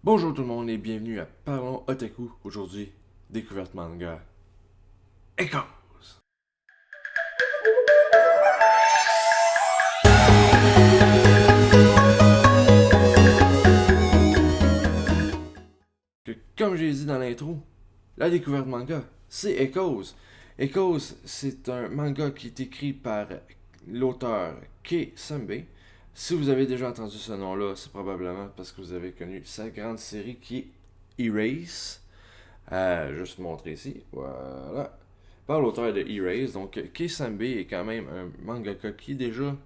Bonjour tout le monde et bienvenue à Parlons Otaku. Aujourd'hui, découverte manga Echoes. Comme j'ai dit dans l'intro, la découverte manga, c'est Echoes. Echoes, c'est un manga qui est écrit par l'auteur Kei Sanbe. Si vous avez déjà entendu ce nom-là, c'est probablement parce que vous avez connu sa grande série qui est Erase. Juste montrer ici, voilà. Par l'auteur de Erase, donc Kei Sanbe est quand même un mangaka qui est déjà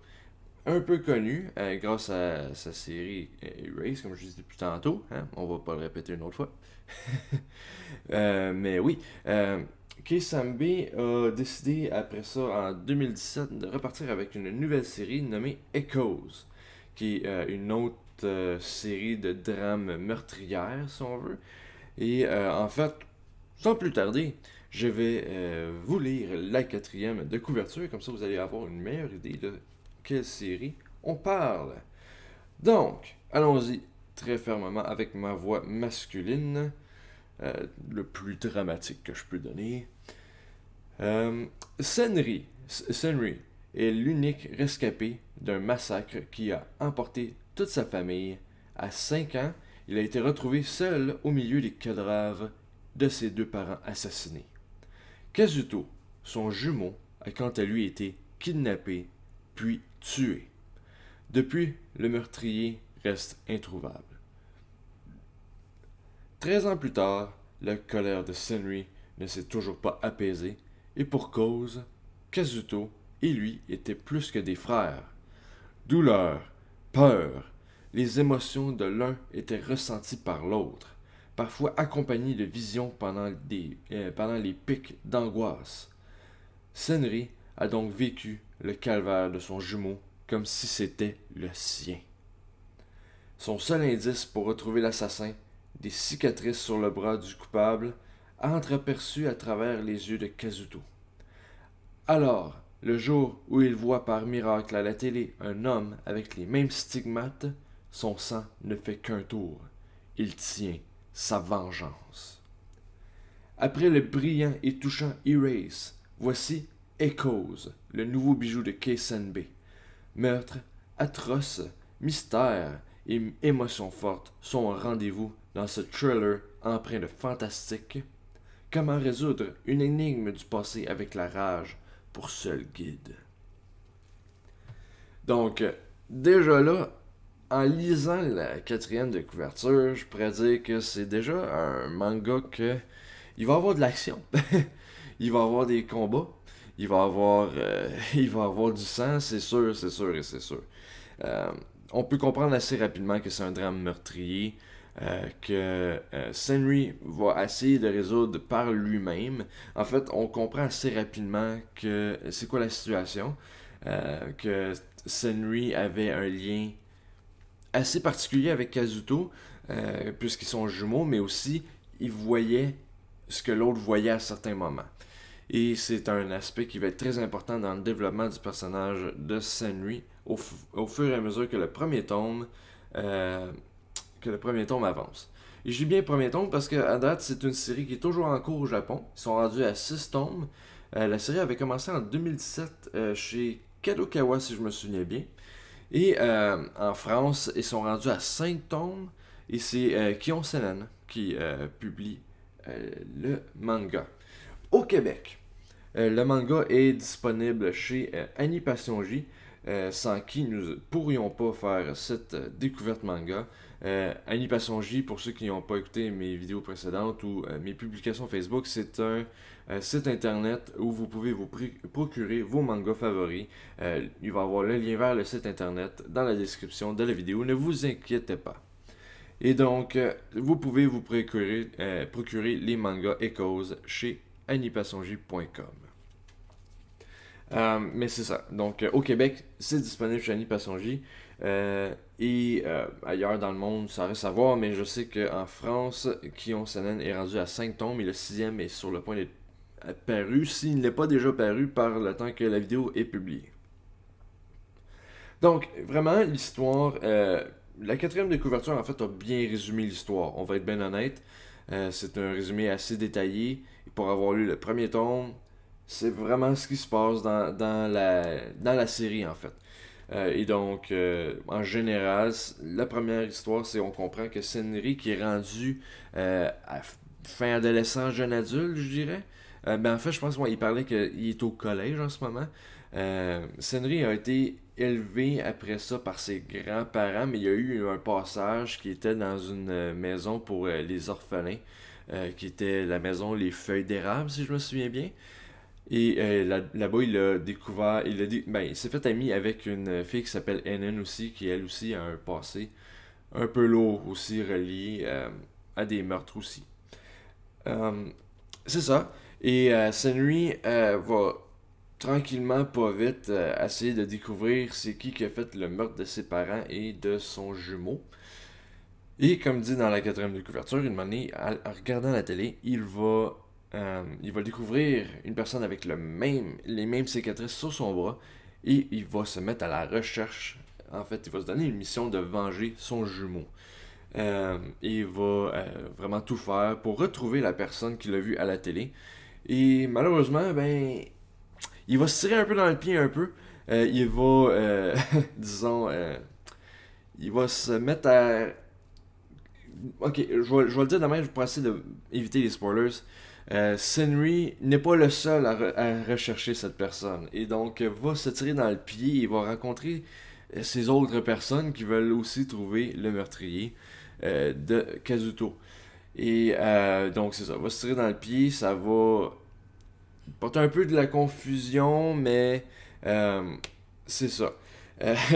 un peu connu grâce à sa série Erase, comme je disais depuis tantôt. Hein? On va pas le répéter une autre fois. Mais oui, Kei Sanbe a décidé après ça en 2017 de repartir avec une nouvelle série nommée Echoes, qui est une autre série de drames meurtrières, si on veut. Et en fait, sans plus tarder, je vais vous lire la quatrième de couverture, comme ça vous allez avoir une meilleure idée de quelle série on parle. Donc, allons-y très fermement avec ma voix masculine, le plus dramatique que je peux donner. Senri est l'unique rescapé d'un massacre qui a emporté toute sa famille. À 5 ans, il a été retrouvé seul au milieu des cadavres de ses deux parents assassinés. Kazuto, son jumeau, a quant à lui été kidnappé puis tué. Depuis, le meurtrier reste introuvable. 13 ans plus tard, la colère de Senri ne s'est toujours pas apaisée, et pour cause, Kazuto et lui étaient plus que des frères. Douleur, peur, les émotions de l'un étaient ressenties par l'autre, parfois accompagnées de visions pendant les pics d'angoisse. Senri a donc vécu le calvaire de son jumeau comme si c'était le sien. Son seul indice pour retrouver l'assassin, des cicatrices sur le bras du coupable, a entreaperçu à travers les yeux de Kazuto. Alors, le jour où il voit par miracle à la télé un homme avec les mêmes stigmates, son sang ne fait qu'un tour. Il tient sa vengeance. Après le brillant et touchant Erase, voici Echoes, le nouveau bijou de Kei Sanbe. Meurtre, atroce, mystère et émotions fortes sont au rendez-vous dans ce thriller empreint de fantastique. Comment résoudre une énigme du passé avec la rage pour seul guide? Donc, déjà là, en lisant la quatrième de couverture, je pourrais dire que c'est déjà un manga que il va avoir de l'action, il va avoir des combats, il va avoir du sang, c'est sûr, c'est sûr et c'est sûr. Euh, on peut comprendre assez rapidement que c'est un drame meurtrier que Senri va essayer de résoudre par lui-même. En fait, on comprend assez rapidement que c'est quoi la situation, que Senri avait un lien assez particulier avec Kazuto, puisqu'ils sont jumeaux, mais aussi il voyait ce que l'autre voyait à certains moments. Et c'est un aspect qui va être très important dans le développement du personnage de Senri au fur et à mesure euh, que le premier tome avance. Et je dis bien premier tome parce qu'à date, c'est une série qui est toujours en cours au Japon. Ils sont rendus à 6 tomes. La série avait commencé en 2017 chez Kadokawa, si je me souviens bien. Et en France, ils sont rendus à 5 tomes. Et c'est Kion Senan qui publie le manga. Au Québec, le manga est disponible chez Animation J, sans qui nous ne pourrions pas faire cette découverte manga. Animation J, pour ceux qui n'ont pas écouté mes vidéos précédentes ou mes publications Facebook, c'est un site internet où vous pouvez vous procurer vos mangas favoris. Il va y avoir le lien vers le site internet dans la description de la vidéo, ne vous inquiétez pas. Et donc, vous pouvez vous procurer les mangas Echoes chez animationj.com. Mais c'est ça. Donc, au Québec, c'est disponible chez Animation J. Et ailleurs dans le monde, ça reste à voir, mais je sais qu'en France, Kion Sanen est rendu à 5 tomes et le sixième est sur le point d'être paru, s'il n'est pas déjà paru par le temps que la vidéo est publiée. Donc, vraiment, l'histoire la quatrième de couverture, en fait, a bien résumé l'histoire. On va être bien honnête. C'est un résumé assez détaillé. Et pour avoir lu le premier tome, c'est vraiment ce qui se passe dans la série, en fait. Et donc, en général, la première histoire, c'est on comprend que Senri qui est rendu fin adolescent, jeune adulte, je dirais. Ben en fait, je pense qu'il parlait qu'il est au collège en ce moment. Senri a été élevé après ça par ses grands-parents, mais il y a eu un passage qui était dans une maison pour les orphelins, qui était la maison Les Feuilles d'érable, si je me souviens bien. Et là-bas, il a découvert, il s'est fait ami avec une fille qui s'appelle Enen aussi, qui elle aussi a un passé un peu lourd aussi, relié à des meurtres aussi. Euh, c'est ça. Et Senri va tranquillement, pas vite, essayer de découvrir c'est qui a fait le meurtre de ses parents et de son jumeau. Et comme dit dans la quatrième de couverture, une année, en regardant la télé, il va découvrir une personne avec les mêmes cicatrices sur son bras et il va se mettre à la recherche. En fait, il va se donner une mission de venger son jumeau. Et il va vraiment tout faire pour retrouver la personne qu'il a vue à la télé. Et malheureusement, ben, il va se tirer un peu dans le pied un peu. Il va, disons, il va se mettre à... Ok, je vais le dire demain pour essayer d'éviter les spoilers. Senri n'est pas le seul à rechercher cette personne. Et donc, va se tirer dans le pied et va rencontrer ces autres personnes qui veulent aussi trouver le meurtrier de Kazuto. Et donc, c'est ça. Va se tirer dans le pied, ça va porter un peu de la confusion, mais c'est ça.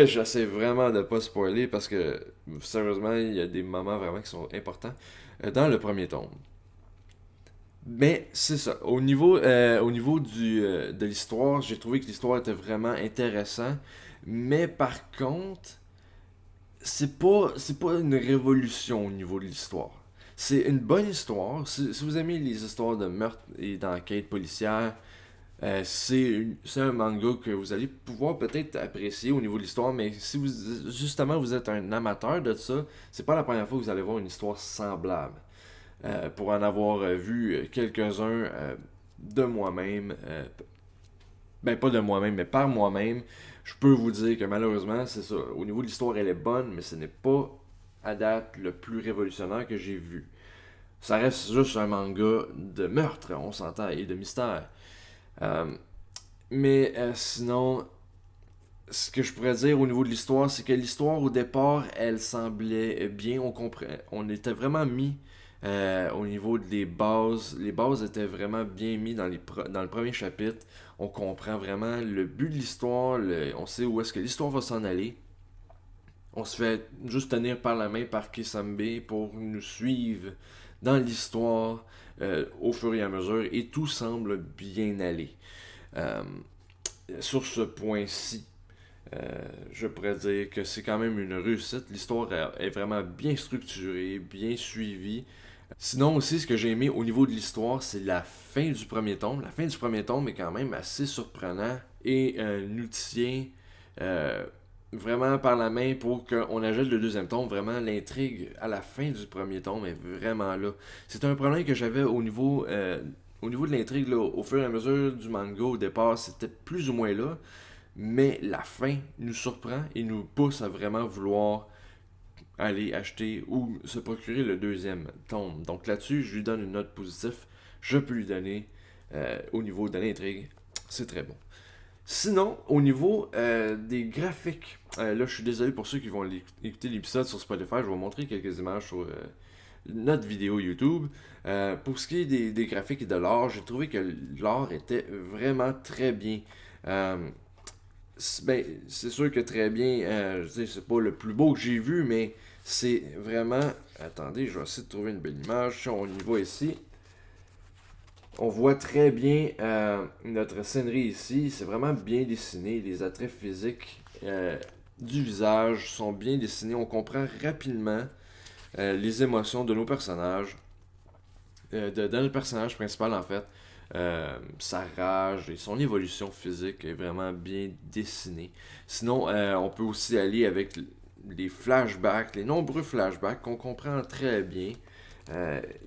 J'essaie vraiment de pas spoiler parce que, sérieusement, il y a des moments vraiment qui sont importants dans le premier tome. Mais c'est ça. Au niveau de l'histoire, j'ai trouvé que l'histoire était vraiment intéressante. Mais par contre, c'est pas une révolution au niveau de l'histoire. C'est une bonne histoire. Si vous aimez les histoires de meurtre et d'enquête policière, c'est un manga que vous allez pouvoir peut-être apprécier au niveau de l'histoire, mais si vous justement vous êtes un amateur de ça, c'est pas la première fois que vous allez voir une histoire semblable. Pour en avoir vu quelques-uns de moi-même, ben pas de moi-même, mais par moi-même, je peux vous dire que malheureusement, c'est ça. Au niveau de l'histoire, elle est bonne, mais ce n'est pas à date le plus révolutionnaire que j'ai vu. Ça reste juste un manga de meurtre, on s'entend, et de mystère. Euh, mais sinon, ce que je pourrais dire au niveau de l'histoire, c'est que l'histoire au départ, elle semblait bien. On était vraiment mis au niveau des bases. Les bases étaient vraiment bien mis dans le premier chapitre. On comprend vraiment le but de l'histoire. On sait où est-ce que l'histoire va s'en aller. On se fait juste tenir par la main par Kisambe pour nous suivre dans l'histoire au fur et à mesure. Et tout semble bien aller. Euh, sur ce point-ci, je pourrais dire que c'est quand même une réussite. L'histoire est vraiment bien structurée, bien suivie. Sinon aussi, ce que j'ai aimé au niveau de l'histoire, c'est la fin du premier tome. La fin du premier tome est quand même assez surprenant et nous tient euh, vraiment par la main pour qu'on ajoute le deuxième tome. Vraiment, l'intrigue à la fin du premier tome est vraiment là. C'est un problème que j'avais au niveau de l'intrigue, là, au fur et à mesure du manga, au départ, c'était plus ou moins là. Mais la fin nous surprend et nous pousse à vraiment vouloir aller acheter ou se procurer le deuxième tome. Donc là-dessus, je lui donne une note positive. Je peux lui donner au niveau de l'intrigue. C'est très bon. Sinon, au niveau des graphiques, là je suis désolé pour ceux qui vont écouter l'épisode sur Spotify, je vais vous montrer quelques images sur notre vidéo YouTube. Pour ce qui est des graphiques et de l'art, j'ai trouvé que l'art était vraiment très bien. C'est sûr que très bien, je sais, c'est pas le plus beau que j'ai vu, mais c'est vraiment. Attendez, je vais essayer de trouver une belle image. On y va ici. On voit très bien notre scénerie ici. C'est vraiment bien dessiné. Les attraits physiques du visage sont bien dessinés. On comprend rapidement les émotions de nos personnages. De notre personnage principal, en fait. Sa rage et son évolution physique est vraiment bien dessinée. Sinon, on peut aussi aller avec les flashbacks, les nombreux flashbacks qu'on comprend très bien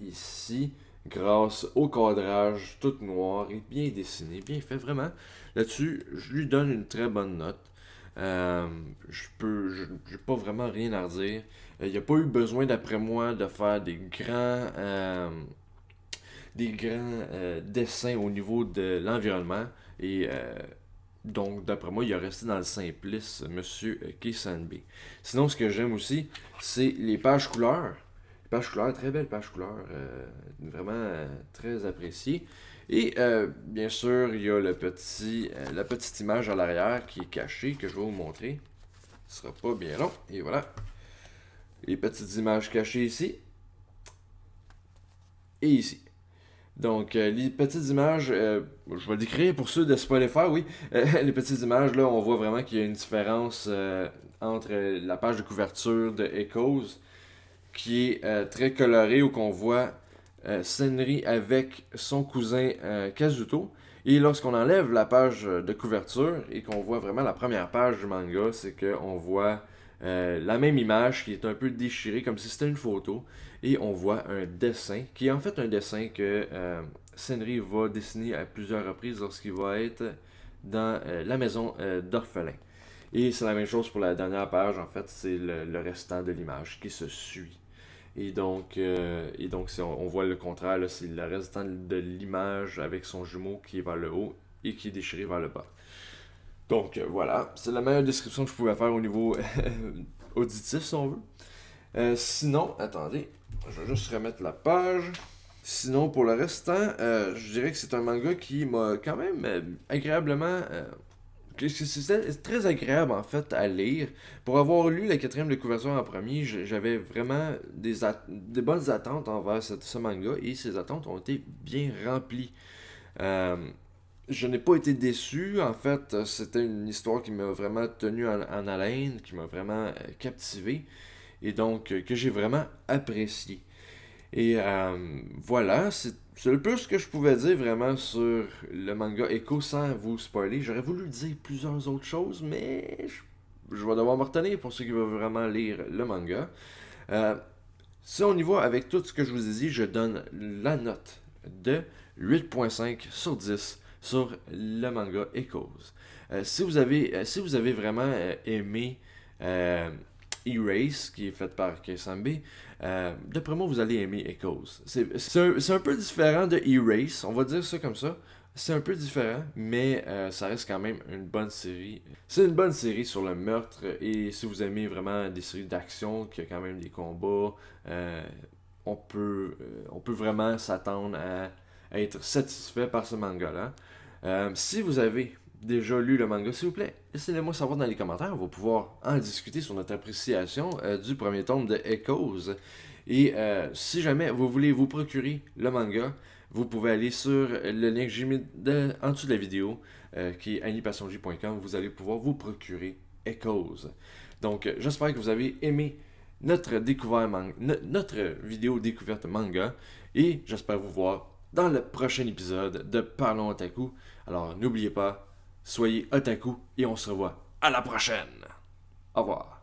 ici, grâce au cadrage tout noir et bien dessiné, bien fait, vraiment. Là-dessus, je lui donne une très bonne note. J'ai pas vraiment rien à redire. Il n'y a pas eu besoin, d'après moi, de faire des grands dessins au niveau de l'environnement. Et donc, d'après moi, il a resté dans le simplice, Monsieur Kisanbe. Sinon, ce que j'aime aussi, c'est les pages couleurs. Les pages couleurs, très belles pages couleurs, vraiment très appréciées. Et bien sûr, il y a la petite image à l'arrière qui est cachée, que je vais vous montrer. Ce sera pas bien long. Et voilà. Les petites images cachées ici. Et ici. Donc, les petites images, je vais décrire pour ceux de Spotify, oui. Les petites images, là, on voit vraiment qu'il y a une différence entre la page de couverture de Echoes, qui est très colorée, où qu'on voit Senri avec son cousin Kazuto. Et lorsqu'on enlève la page de couverture et qu'on voit vraiment la première page du manga, c'est qu'on voit la même image qui est un peu déchirée, comme si c'était une photo. Et on voit un dessin, qui est en fait un dessin que Senri va dessiner à plusieurs reprises lorsqu'il va être dans la maison d'orphelin. Et c'est la même chose pour la dernière page, en fait, c'est le restant de l'image qui se suit. Et donc si on voit le contraire, là, c'est le restant de l'image avec son jumeau qui est vers le haut et qui est déchiré vers le bas. Donc voilà, c'est la meilleure description que je pouvais faire au niveau auditif, si on veut. Sinon, attendez, je vais juste remettre la page. Sinon, pour le restant, je dirais que c'est un manga qui m'a quand même agréablement... c'était très agréable en fait à lire. Pour avoir lu la quatrième de couverture en premier, j'avais vraiment des bonnes attentes envers ce manga et ces attentes ont été bien remplies. Je n'ai pas été déçu. En fait, c'était une histoire qui m'a vraiment tenu en haleine, qui m'a vraiment captivé et donc que j'ai vraiment apprécié. Et voilà, c'est le plus que je pouvais dire vraiment sur le manga Echo sans vous spoiler. J'aurais voulu dire plusieurs autres choses, mais je vais devoir me retenir pour ceux qui veulent vraiment lire le manga. Si on y va avec tout ce que je vous ai dit, je donne la note de 8.5 sur 10 sur le manga Echoes. Si vous avez vraiment aimé Erase, qui est fait par Kisanbe, d'après moi, vous allez aimer Echoes. C'est un peu différent de Erase, on va dire ça comme ça. C'est un peu différent, mais ça reste quand même une bonne série. C'est une bonne série sur le meurtre, et si vous aimez vraiment des séries d'action, qui a quand même des combats, on peut vraiment s'attendre à être satisfait par ce manga-là. Si vous avez déjà lu le manga, s'il vous plaît, laissez-le-moi savoir dans les commentaires. On va pouvoir en discuter sur notre appréciation du premier tome de Echoes. Et si jamais vous voulez vous procurer le manga, vous pouvez aller sur le lien que j'ai mis en dessous de la vidéo, qui est anipassionj.com. Vous allez pouvoir vous procurer Echoes. Donc, j'espère que vous avez aimé notre vidéo découverte manga. Et j'espère vous voir dans le prochain épisode de Parlons Otaku. Alors, n'oubliez pas, soyez otaku et on se revoit à la prochaine. Au revoir.